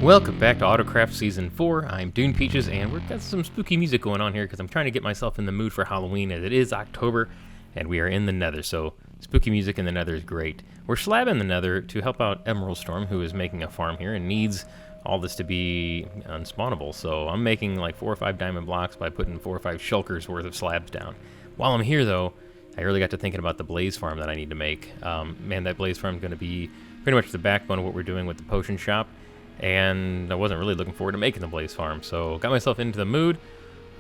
Welcome back to Autocraft Season 4. I'm Dune Peaches, and we've got some spooky music going on here because I'm trying to get myself in the mood for Halloween, as it is October, and we are in the Nether, so spooky music in the Nether is great. We're slabbing the Nether to help out Emerald Storm, who is making a farm here and needs all this to be unspawnable, so I'm making like 4 or 5 diamond blocks by putting 4 or 5 shulkers worth of slabs down. While I'm here, though, I really got to thinking about the blaze farm that I need to make. Man, that blaze farm is going to be pretty much the backbone of what we're doing with the potion shop. And I wasn't really looking forward to making the blaze farm, so got myself into the mood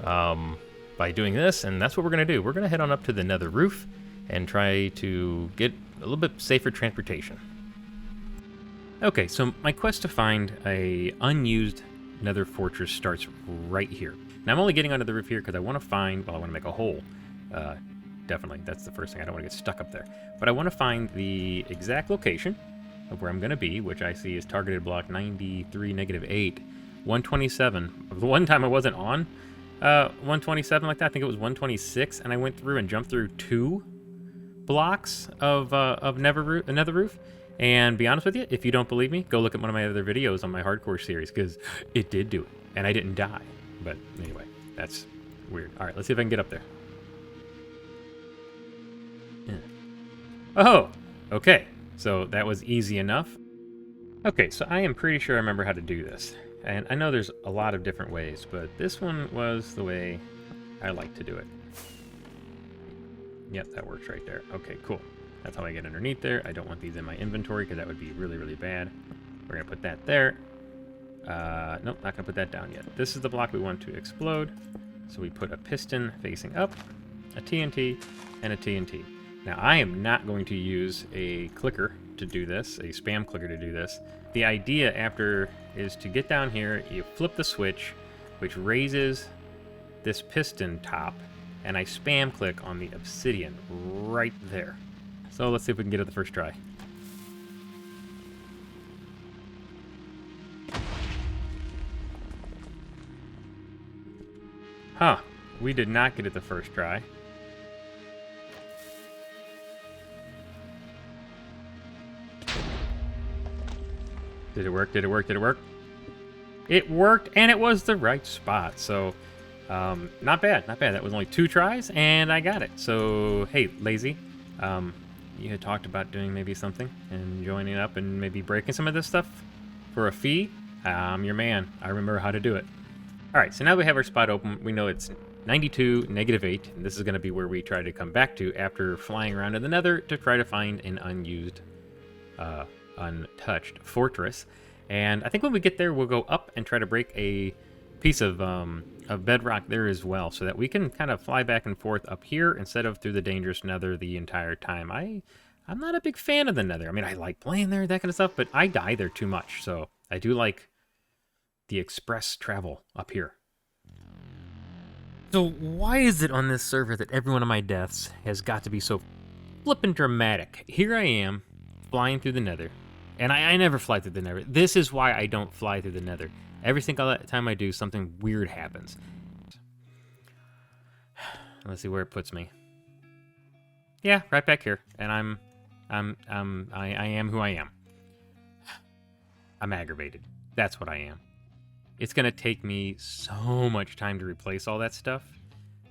by doing this, and that's what we're going to do. We're going to head on up to the nether roof and try to get a little bit safer transportation. Okay, so my quest to find a unused nether fortress starts right here. Now I'm only getting onto the roof here because I want to find, well, I want to make a hole. Definitely, that's the first thing. I don't want to get stuck up there. But I want to find the exact location of where I'm going to be, which I see is targeted block 93, -8, 127. The one time I wasn't on 127 like that, I think it was 126, and I went through and jumped through 2 blocks of nether roof. And be honest with you, if you don't believe me, go look at one of my other videos on my hardcore series, because it did do it, and I didn't die. But anyway, that's weird. All right, let's see if I can get up there. Yeah. Oh, okay. So that was easy enough. Okay, so I am pretty sure I remember how to do this. And I know there's a lot of different ways, but this one was the way I like to do it. Yep, that works right there. Okay, cool. That's how I get underneath there. I don't want these in my inventory because that would be really, really bad. We're going to put that there. Nope, not going to put that down yet. This is the block we want to explode. So we put a piston facing up, a TNT, and a TNT. Now, I am not going to use a clicker to do this, a spam clicker to do this. The idea after is to get down here, you flip the switch, which raises this piston top, and I spam click on the obsidian right there. So let's see if we can get it the first try. Huh, we did not get it the first try. Did it work? Did it work? Did it work? It worked, and it was the right spot. So, not bad, not bad. That was only 2 tries, and I got it. So, hey, Lazy, you had talked about doing maybe something and joining up and maybe breaking some of this stuff for a fee. I'm your man. I remember how to do it. All right, so now we have our spot open. We know it's 92, -8, and this is going to be where we try to come back to after flying around in the nether to try to find an unused untouched fortress. And I think when we get there, we'll go up and try to break a piece of bedrock there as well, so that we can kind of fly back and forth up here instead of through the dangerous nether the entire time. I'm not a big fan of the nether. I mean, I like playing there, that kind of stuff, but I die there too much. So I do like the express travel up here. So why is it on this server that every one of my deaths has got to be so flippin' dramatic? Here I am flying through the nether. And I never fly through the nether. This is why I don't fly through the nether. Every single time I do, something weird happens. Let's see where it puts me. Yeah, right back here. And I am who I am. I'm aggravated. That's what I am. It's gonna take me so much time to replace all that stuff.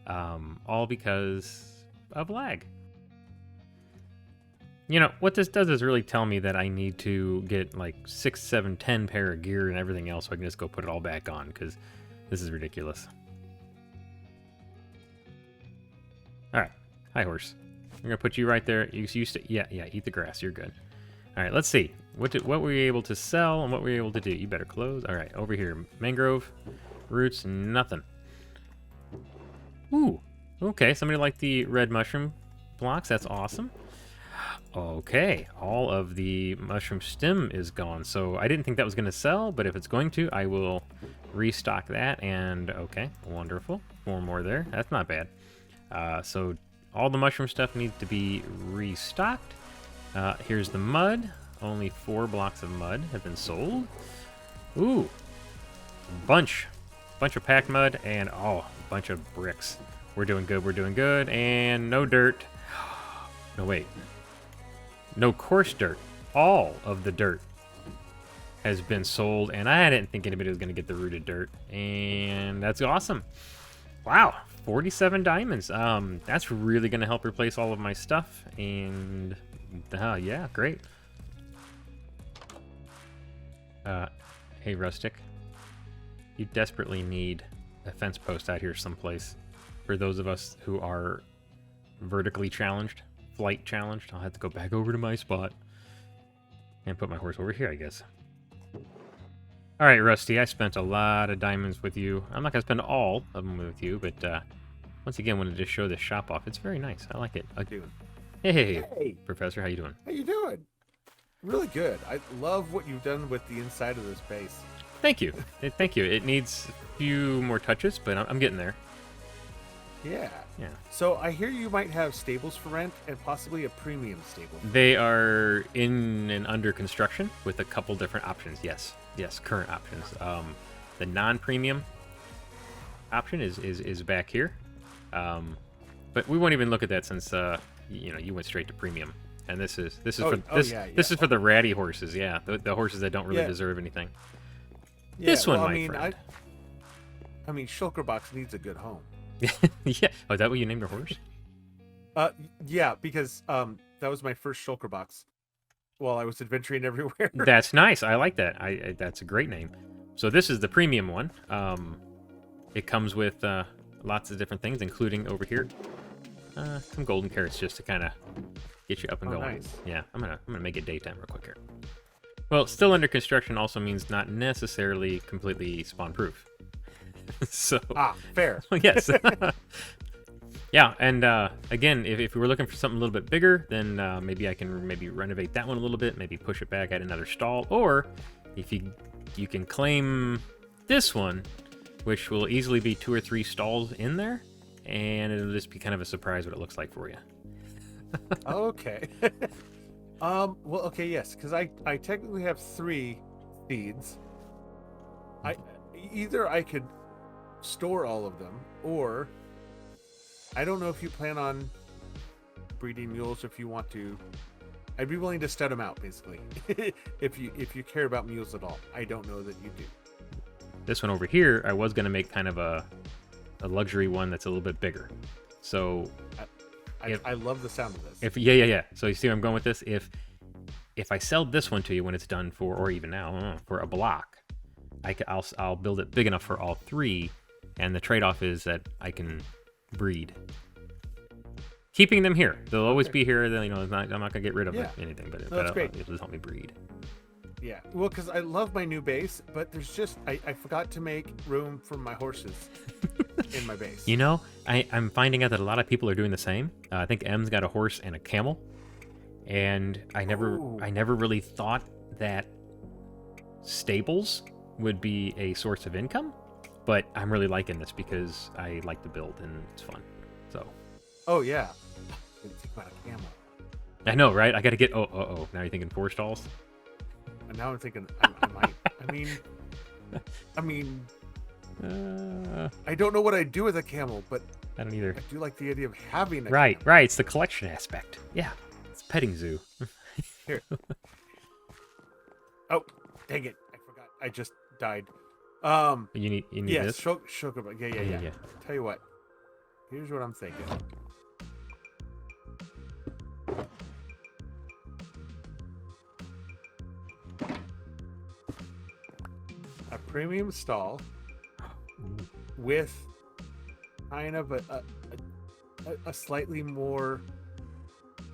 All because of lag. You know, what this does is really tell me that I need to get like 6, 7, 10 pair of gear and everything else so I can just go put it all back on, because this is ridiculous. Alright, hi horse. I'm going to put you right there. You used to, yeah, eat the grass, you're good. Alright, let's see. What were we able to sell and what were we able to do? You better close. Alright, over here. Mangrove, roots, nothing. Ooh, okay, somebody liked the red mushroom blocks, that's awesome. Okay, all of the mushroom stem is gone, so I didn't think that was going to sell, but if it's going to, I will restock that, and okay, wonderful. 4 more there. That's not bad. So all the mushroom stuff needs to be restocked. Here's the mud. Only 4 blocks of mud have been sold. Ooh, bunch of packed mud, and oh, a bunch of bricks. We're doing good, we're doing good, and no dirt. No, wait. No coarse dirt. All of the dirt has been sold, and I didn't think anybody was going to get the rooted dirt, and that's awesome. Wow, 47 diamonds. That's really going to help replace all of my stuff, and yeah, great. Hey, Rustic, you desperately need a fence post out here someplace for those of us who are vertically challenged, flight challenged. I'll have to go back over to my spot and put my horse over here, I guess. All right, Rusty, I spent a lot of diamonds with you. I'm not going to spend all of them with you, but once again, wanted to show this shop off. It's very nice. I like it. Hey, Professor, how you doing? How you doing? Really good. I love what you've done with the inside of this base. Thank you. Thank you. It needs a few more touches, but I'm getting there. Yeah. Yeah. So I hear you might have stables for rent and possibly a premium stable. They are in and under construction with a couple different options. Yes, current options. The non-premium option is back here, but we won't even look at that since you went straight to premium. And this is for the ratty horses. Yeah, the horses that don't really deserve anything. Yeah, this one, my friend. I mean, Shulkerbox needs a good home. Yeah. Oh, is that what you named your horse? Yeah, because that was my first Shulkerbox while I was adventuring everywhere. That's nice. I like that. That's a great name. So this is the premium one. It comes with lots of different things, including over here some golden carrots just to kind of get you up and going. Nice. Yeah, I'm gonna make it daytime real quick here. Well, still under construction also means not necessarily completely spawn proof. So fair. Yes. Yeah, and again, if we were looking for something a little bit bigger, then maybe I can renovate that one a little bit, maybe push it back, add another stall, or if you can claim this one, which will easily be 2 or 3 stalls in there, and it'll just be kind of a surprise what it looks like for you. Okay. Well, okay, yes, because I technically have 3 feeds. Either I could store all of them, or I don't know if you plan on breeding mules. If you want to, I'd be willing to stud them out, basically. if you care about mules at all. I don't know that you do. This one over here, I was going to make kind of a luxury one that's a little bit bigger. So I love the sound of this. Yeah. So you see where I'm going with this? If I sell this one to you when it's done for, or even now, for a block, I'll build it big enough for all 3, and the trade-off is that I can breed. Keeping them here, they'll always be here. Then I'm not gonna get rid of anything, but that's great. It'll just help me breed. Yeah, well, because I love my new base, but there's just I forgot to make room for my horses in my base. You know, I'm finding out that a lot of people are doing the same. I think M's got a horse and a camel, and I never really thought that stables would be a source of income, but I'm really liking this because I like to build and it's fun. So. Oh yeah. Didn't think about a camel. I know, right? I got to get. Oh. Now you're thinking 4 stalls. And now I'm thinking I might. I mean, I don't know what I'd do with a camel, but I don't either. I do like the idea of having a camel. Right. It's the collection aspect. Yeah, it's a petting zoo. Here. Oh, dang it! I forgot. I just died. You need yes, this. Shulkerbox. Yeah. Tell you what. Here's what I'm thinking. A premium stall with kind of a slightly more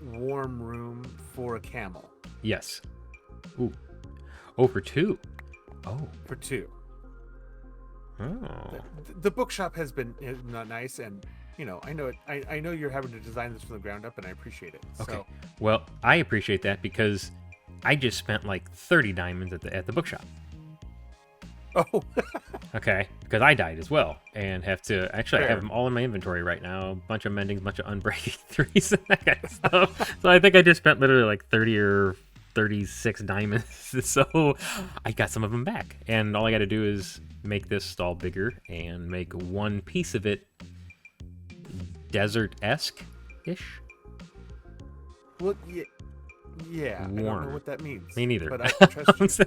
warm room for a camel. Yes. Ooh. Oh, for 2. Oh. For 2. Oh. The bookshop has been not nice, and I know it. I know you're having to design this from the ground up, and I appreciate it. Okay. So. Well, I appreciate that because I just spent like 30 diamonds at the bookshop. Oh. Okay, because I died as well and have to actually. Fair. I have them all in my inventory right now. A bunch of mendings, a bunch of unbreaking 3s, and that kind of stuff. So I think I just spent literally like 30 or 36 diamonds. So I got some of them back, and all I got to do is make this stall bigger and make one piece of it desert-esque-ish. Well, Yeah, I don't know what that means. Me neither. But I trust you.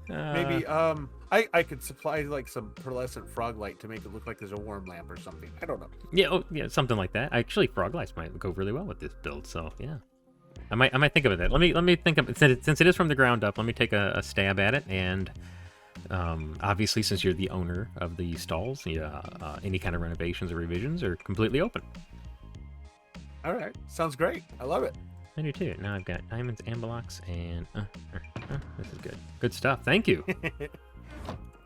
Maybe Uh, I could supply like some pearlescent frog light to make it look like there's a warm lamp or something. I don't know. yeah, something like that. Actually, frog lights might go really well with this build. So yeah, I might think of it. Let me think of it since it is from the ground up. Let me take a stab at it, and obviously, since you're the owner of the stalls, yeah, any kind of renovations or revisions are completely open. All right, sounds great. I love it. I do too. Now I've got diamonds, amberlocks, and this is good. Good stuff. Thank you.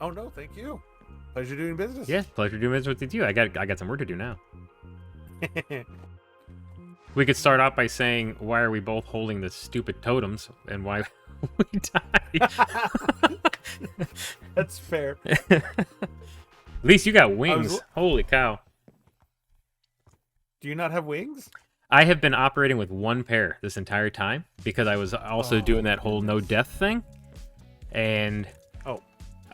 Oh no, thank you. Pleasure doing business. Yeah, pleasure doing business with you. I got some work to do now. We could start out by saying, why are we both holding the stupid totems and why we died? That's fair. At least you got wings. Holy cow. Do you not have wings? I have been operating with one pair this entire time because I was also doing that whole no death thing. And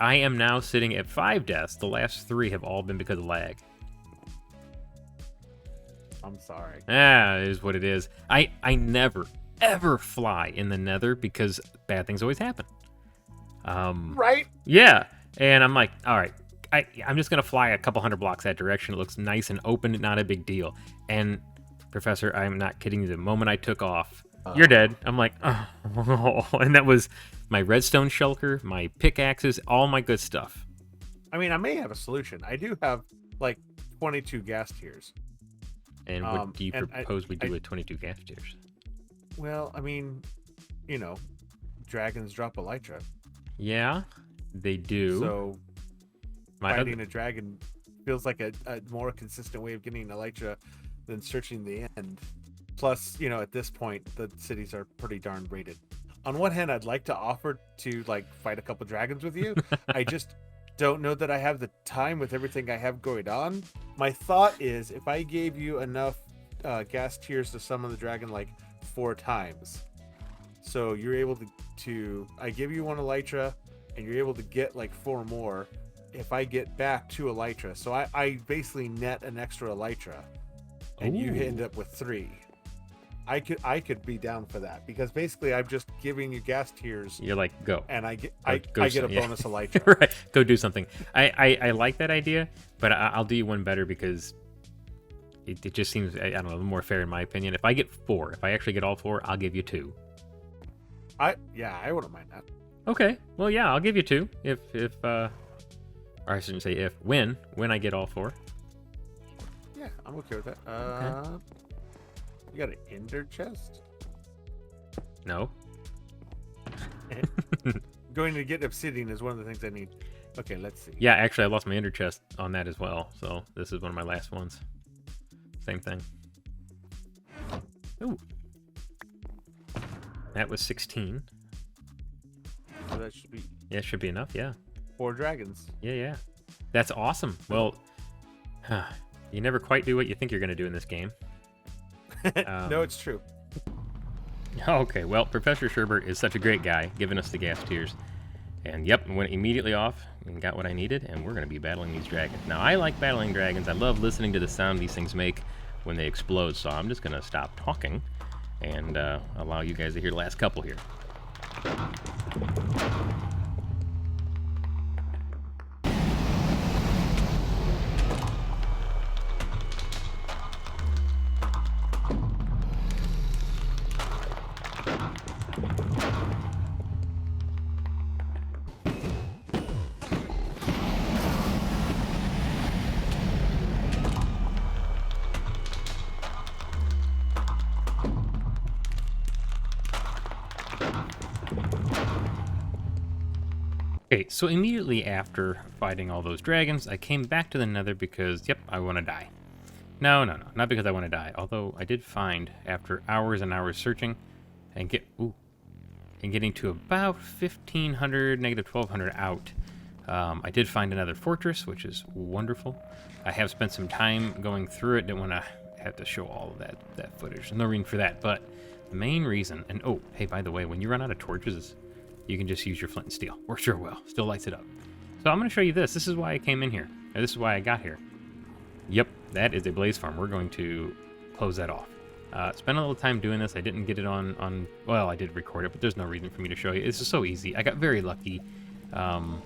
I am now sitting at 5 deaths. The last 3 have all been because of lag. I'm sorry. It is what it is. I never, ever fly in the nether because bad things always happen. Right? Yeah. And I'm like, all right, I'm just going to fly a couple hundred blocks that direction. It looks nice and open, not a big deal. And Professor, I'm not kidding you. The moment I took off, you're dead. I'm like, oh. And that was my redstone shulker, my pickaxes, all my good stuff. I mean, I may have a solution. I do have like 22 gas tiers. And what do you propose we do with 22 gas tiers? Well, I mean, you know, dragons drop elytra. Yeah, they do. So fighting a dragon feels like a more consistent way of getting elytra than searching the end. Plus, you know, at this point, the cities are pretty darn rated. On one hand, I'd like to offer to like fight a couple dragons with you. I just don't know that I have the time with everything I have going on. My thought is if I gave you enough gas tiers to summon the dragon like 4 times, so you're able to I give you 1 elytra and you're able to get like 4 more if I get back 2 elytra. So I basically net an extra elytra and you end up with 3. I could be down for that because basically I'm just giving you gas tiers. You're like, go. And I get a bonus elytra. Right. Go do something. I like that idea, but I'll do you one better because it just seems, I don't know, more fair in my opinion. If I get 4, if I actually get all 4, I'll give you 2. I wouldn't mind that. Okay. Well, yeah, I'll give you 2 or I shouldn't say if, when I get all 4. Yeah, I'm okay with that. Okay. You got an ender chest? No. Going to get obsidian is one of the things I need. Okay, let's see. Yeah, actually, I lost my ender chest on that as well. So this is one of my last ones. Same thing. Ooh. That was 16. So that should be... Yeah, should be enough, yeah. 4 dragons. Yeah. That's awesome. Well, you never quite do what you think you're going to do in this game. No, it's true. Okay, well, Professor Sherbert is such a great guy, giving us the gas tiers. And yep, went immediately off and got what I needed, and we're going to be battling these dragons. Now, I like battling dragons. I love listening to the sound these things make when they explode, so I'm just going to stop talking and allow you guys to hear the last couple here. Okay, so immediately after fighting all those dragons, I came back to the nether because, yep, I want to die. No, not because I want to die. Although I did find, after hours and hours searching, and getting to about 1,500, negative 1,200 out, I did find another fortress, which is wonderful. I have spent some time going through it. Didn't want to have to show all of that footage. No reason for that, but the main reason, and oh, hey, by the way, when you run out of torches, you can just use your flint and steel. Works real well. Still lights it up. So I'm going to show you this. This is why I came in here. This is why I got here. Yep, that is a blaze farm. We're going to close that off. Spent a little time doing this. I didn't get it on. Well, I did record it, but there's no reason for me to show you. It's just so easy. I got very lucky. All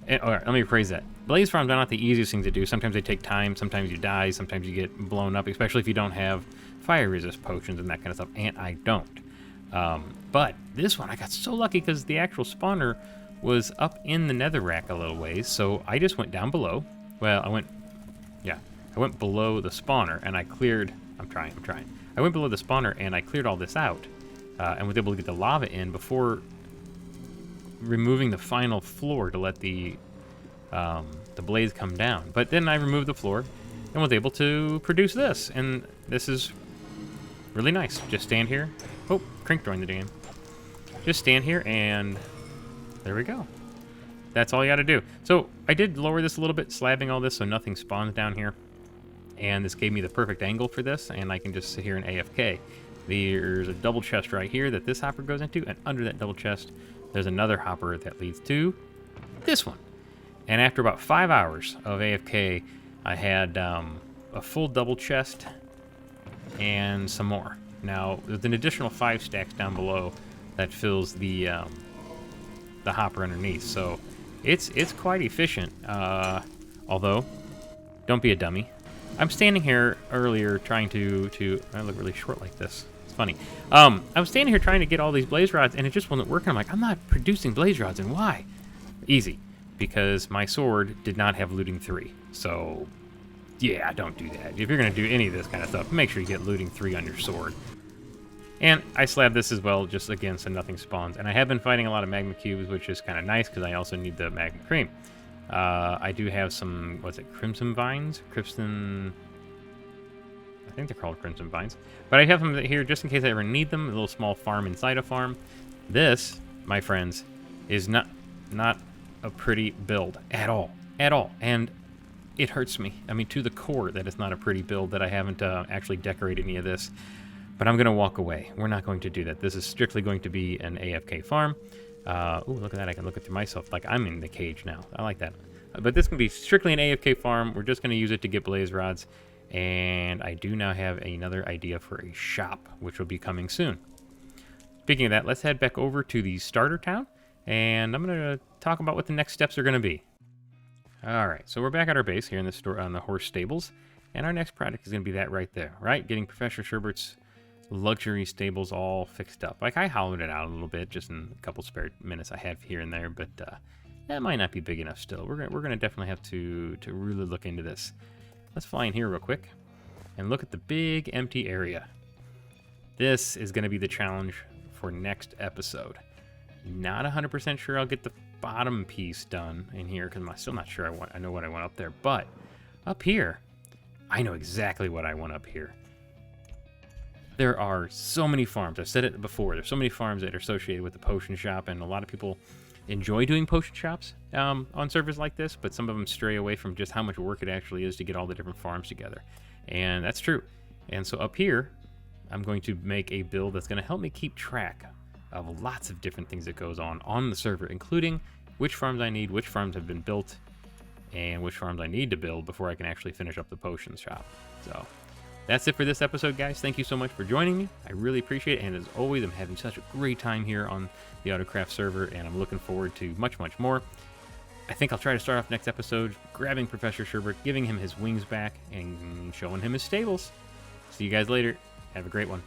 right, let me rephrase that. Blaze farms are not the easiest thing to do. Sometimes they take time. Sometimes you die. Sometimes you get blown up, especially if you don't have fire resist potions and that kind of stuff. And I don't. But this one, I got so lucky because the actual spawner was up in the nether rack a little ways. So I just went down below. Well, I went below the spawner and I cleared. I'm trying. I went below the spawner and I cleared all this out and was able to get the lava in before removing the final floor to let the blaze come down. But then I removed the floor and was able to produce this. And this is really nice. Just stand here. Oh, Crink joined the game. Just stand here and there we go. That's all you got to do. So I did lower this a little bit, slabbing all this so nothing spawns down here. And this gave me the perfect angle for this, and I can just sit here and AFK. There's a double chest right here that this hopper goes into, and under that double chest, there's another hopper that leads to this one. And after about 5 hours of AFK, I had a full double chest and some more. Now, there's an additional 5 stacks down below that fills the hopper underneath, so it's quite efficient. Although, don't be a dummy. I'm standing here earlier trying to I look really short like this. It's funny. I was standing here trying to get all these blaze rods, and it just wasn't working. I'm like, I'm not producing blaze rods, and why? Easy, because my sword did not have looting 3. So, yeah, don't do that. If you're gonna do any of this kind of stuff, make sure you get looting 3 on your sword. And I slabbed this as well, just again, so nothing spawns. And I have been fighting a lot of magma cubes, which is kind of nice because I also need the magma cream. I do have some, what's it, crimson vines? I think they're called crimson vines. But I have them here just in case I ever need them, a little small farm inside a farm. This, my friends, is not a pretty build at all. And it hurts me. I mean, to the core that it's not a pretty build, that I haven't actually decorated any of this. But I'm going to walk away. We're not going to do that. This is strictly going to be an AFK farm. Ooh, look at that. I can look at through myself like I'm in the cage now. I like that. But this can be strictly an AFK farm. We're just going to use it to get blaze rods. And I do now have another idea for a shop, which will be coming soon. Speaking of that, let's head back over to the starter town. And I'm going to talk about what the next steps are going to be. All right, so we're back at our base here in the store on the horse stables. And our next project is going to be that right there, right? Getting Professor Sherbert's luxury stables all fixed up. Like, I hollowed it out a little bit just in a couple spare minutes I have here and there, but that might not be big enough still. We're gonna definitely have to really look into this. Let's fly in here real quick and look at the big empty area. This is gonna be the challenge for next episode. Not 100% sure I'll get the bottom piece done in here because I'm still not sure I know what I want up there, but up here, I know exactly what I want up here. There are so many farms. I've said it before. There's so many farms that are associated with the potion shop, and a lot of people enjoy doing potion shops on servers like this, but some of them stray away from just how much work it actually is to get all the different farms together. And that's true. And so up here, I'm going to make a build that's going to help me keep track of lots of different things that goes on the server, including which farms I need, which farms have been built, and which farms I need to build before I can actually finish up the potions shop. So that's it for this episode, guys. Thank you so much for joining me. I really appreciate it, and as always, I'm having such a great time here on the Autocraft server, and I'm looking forward to much, much more. I think I'll try to start off next episode grabbing Professor Sherbert, giving him his wings back, and showing him his stables. See you guys later. Have a great one.